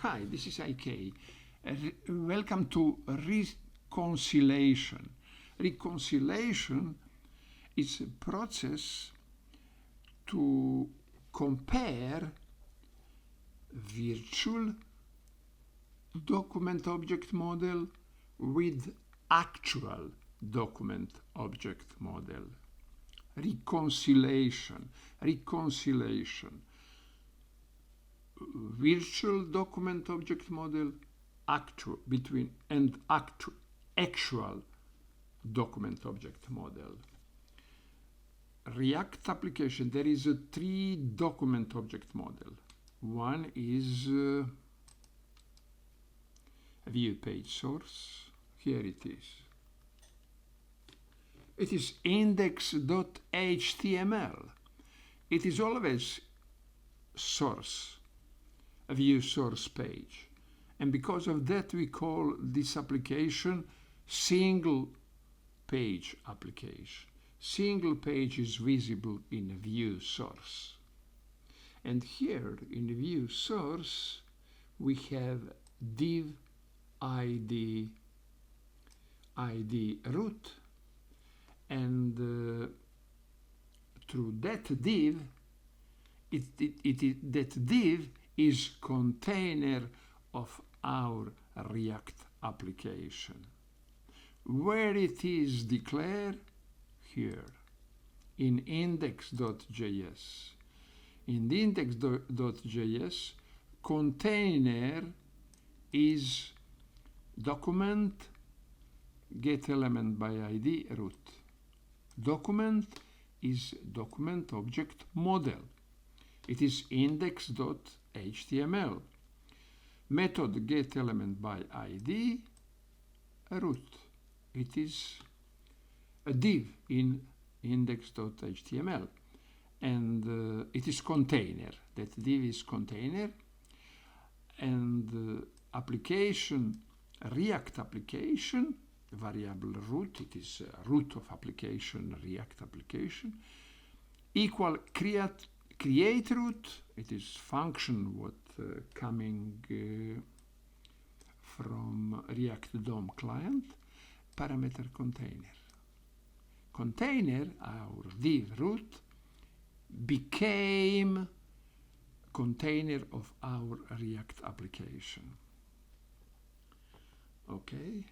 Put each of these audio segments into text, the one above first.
Hi, this is IK. Welcome to reconciliation. Reconciliation is a process to compare virtual document object model with actual document object model. Reconciliation. Virtual document object model actual document object model. React application, there is a 3 document object model. One is view page source. Here it is. It is index.html. It is always source, a view source page. And because of that, we call this application single page application. Single page is visible in view source. And here in view source, we have div ID root. And through that div, that div is container of our React application. Where it is declared? Here, in index.js. In the index.js, container is document get element by ID root. Document is document object model. It is index.html. Method get element by ID root. It is a div in index.html, and it is container. That div is container, and application, React application, variable root, it is root of application, React application, equal create root, it is function what coming from React DOM client, parameter container. Container, our div root, became container of our React application. Okay.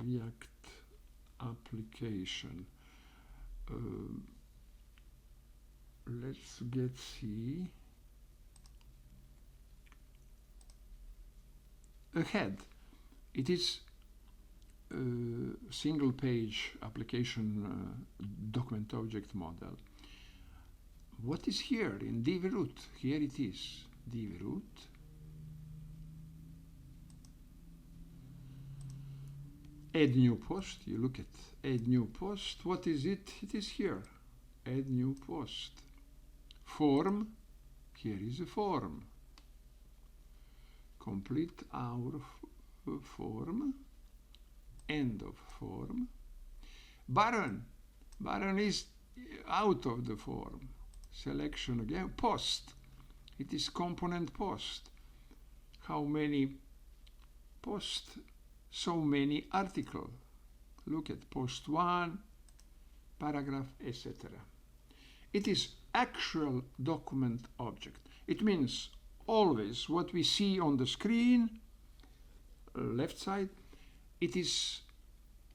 React application. Let's see. Ahead, it is single page application document object model. What is here in div root? Here it is, div root. Add new post, you look at add new post. What is it? It is here, add new post. Form, here is a form. Complete our form, end of form. Button is out of the form. Selection again, post, it is component post. How many post? So many article. Look at post 1, paragraph, etc. It is actual document object. It means always what we see on the screen, left side, it is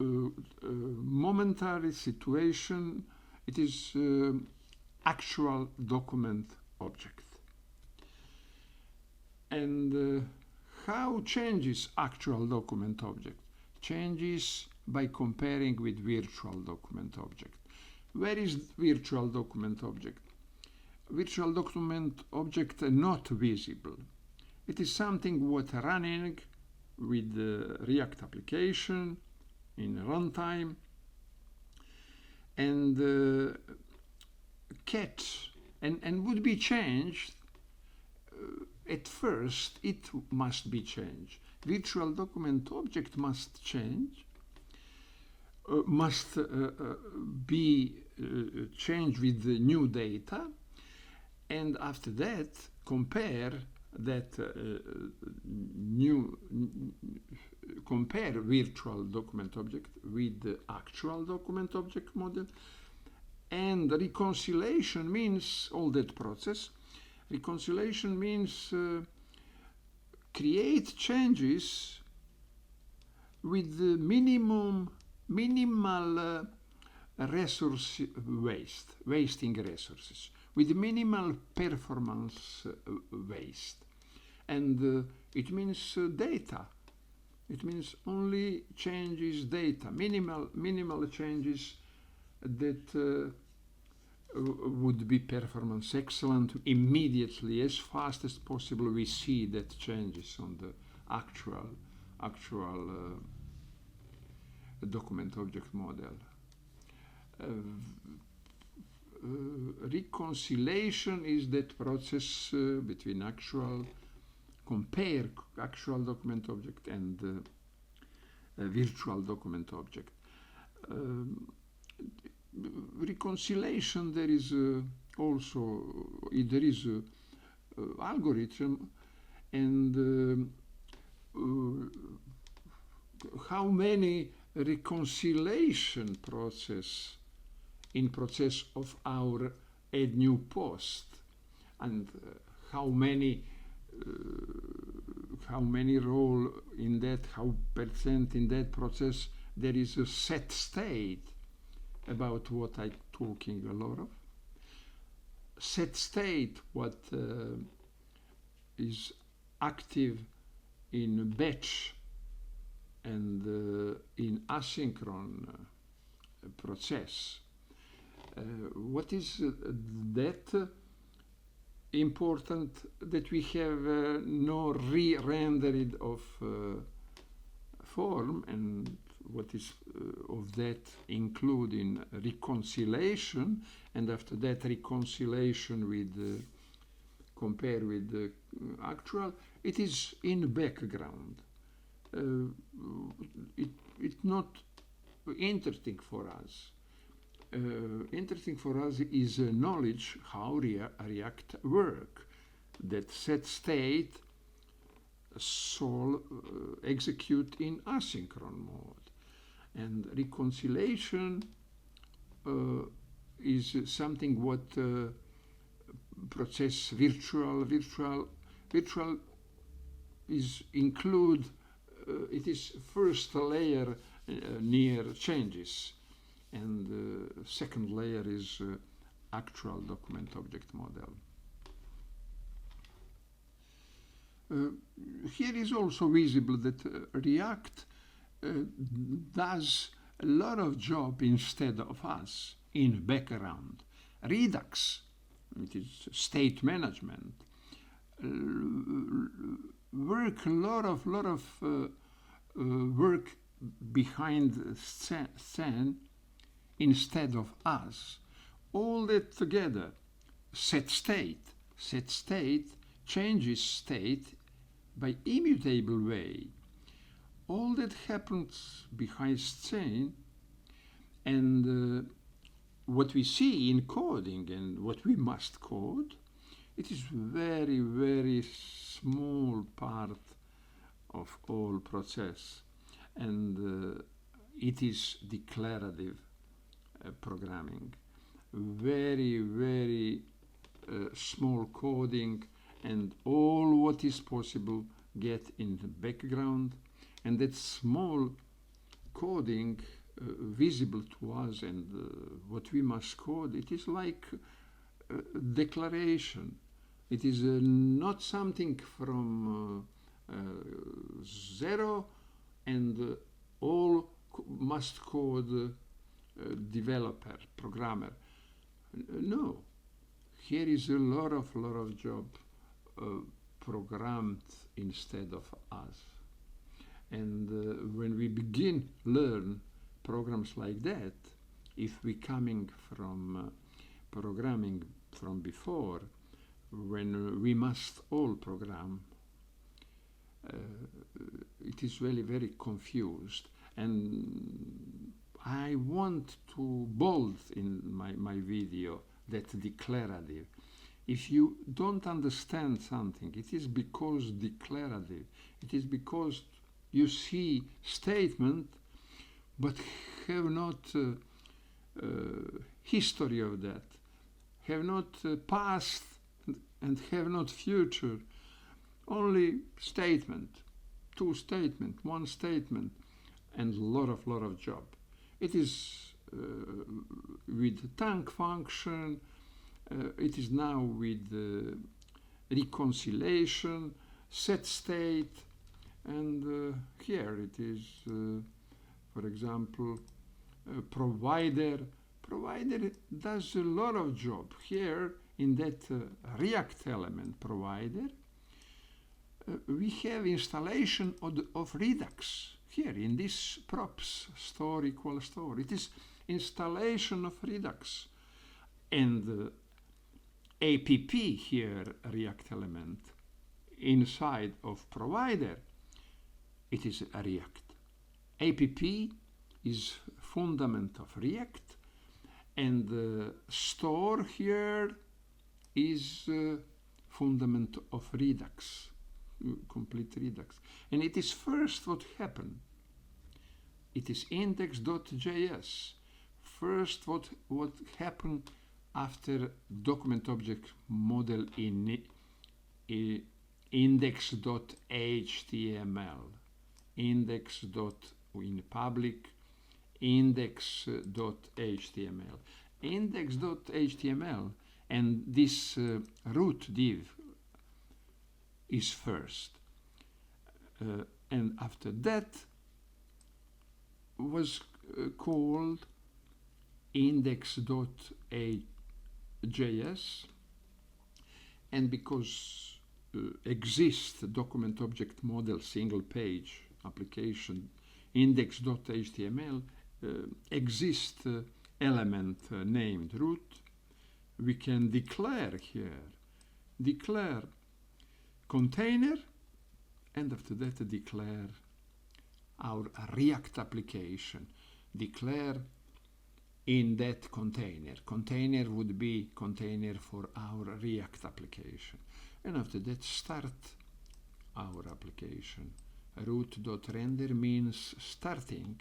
momentary situation, it is actual document object. And how changes actual document object? Changes by comparing with virtual document object. Where is virtual document object? Virtual document object not visible. It is something what running with the React application in runtime, and catch and would be changed. At first, it must be changed. Virtual document object must change, must be changed with the new data, and after that, compare that compare virtual document object with the actual document object model. And reconciliation means all that process. Reconciliation means create changes with the minimal resource wasting resources, with minimal performance waste. And it means data. It means only changes data, minimal changes that would be performance excellent immediately, as fast as possible. We see that changes on the actual document object model. Reconciliation is that process between compare actual document object and virtual document object. Reconciliation, there is algorithm, and how many reconciliation process of our add new post, and how many role in that, how percent in that process there is a set state, about what I'm talking a lot of. Set state, what is active in batch and in asynchronous process. What is that important, that we have no re-rendered of form, and what is of that include in reconciliation, and after that reconciliation with compare with the actual, it is in background. It's not interesting for us. Interesting for us is knowledge how React work, that set state execute in asynchronous mode. And reconciliation is something what process virtual is include. It is first layer near changes, and second layer is actual document object model. Here is also visible that React does a lot of job instead of us in background. Redux, it is state management, work a lot of work behind the scene instead of us. All that together, set state changes state by immutable way. All that happens behind scene, and what we see in coding and what we must code, it is very, very small part of all process, and it is declarative programming. Very, very small coding, and all what is possible get in the background, and that small coding visible to us, and what we must code, it is like declaration. It is not something from zero and all must code developer, programmer. No, here is a lot of job programmed instead of us. And when we begin learn programs like that, if we coming from programming from before, when we must all program, it is very, very confused. And I want to bold in my video that declarative. If you don't understand something, it is because declarative. It is because you see statement but have not history of that, have not past and have not future, only statement, two statement, one statement, and lot of job. It is with Thunk function, it is now with reconciliation, set state, and here it is, for example, provider. Provider does a lot of job. Here in that React element provider, we have installation of Redux. Here in this props store equal store, it is installation of Redux, and app here React element inside of provider, it is a React. App is fundament of React, and store here is fundament of Redux, complete Redux. And it is first what happened. It is index.js. First what happened after document object model in index.html. Index. In public, index.html. Index.html and this root div is first. And after that was called index.js, and because exists document object model single page application index.html exists element named root, we can declare container, and after that declare our React application. Declare in that container. Container would be container for our React application. And after that start our application. Root.render means starting,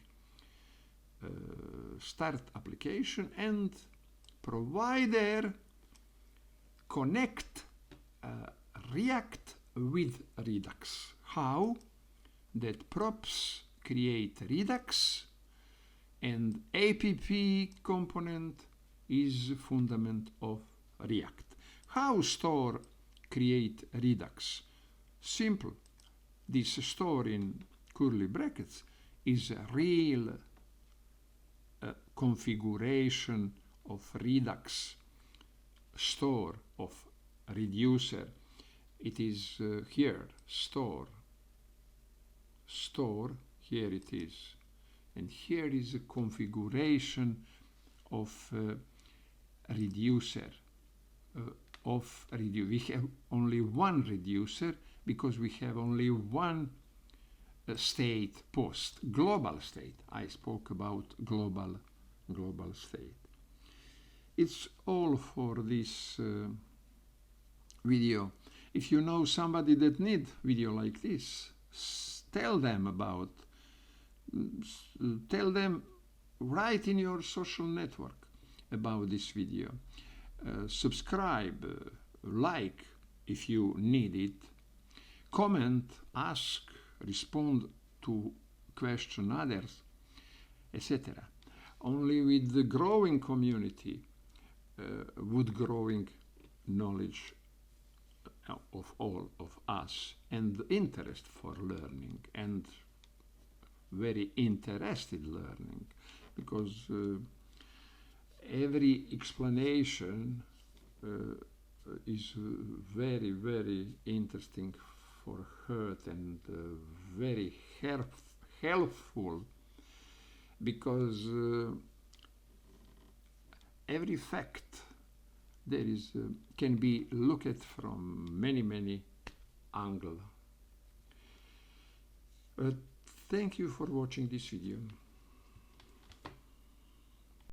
start application, and provider connect React with Redux. How? That props create Redux, and app component is fundament of React. How store create Redux? Simple. This store in curly brackets is a real configuration of Redux store of reducer. It is here, store, here it is. And here is a configuration of reducer. We have only one reducer because we have only one state post, global state. I spoke about global state. It's all for this video. If you know somebody that need video like this, tell them about. Tell them, write in your social network about this video. Subscribe, like if you need it. Comment, ask, respond to question others, etc. Only with the growing community would growing knowledge of all of us and interest for learning and very interested learning, because every explanation is very, very interesting for her and very helpful, because every fact there is can be looked at from many angles. Thank you for watching this video.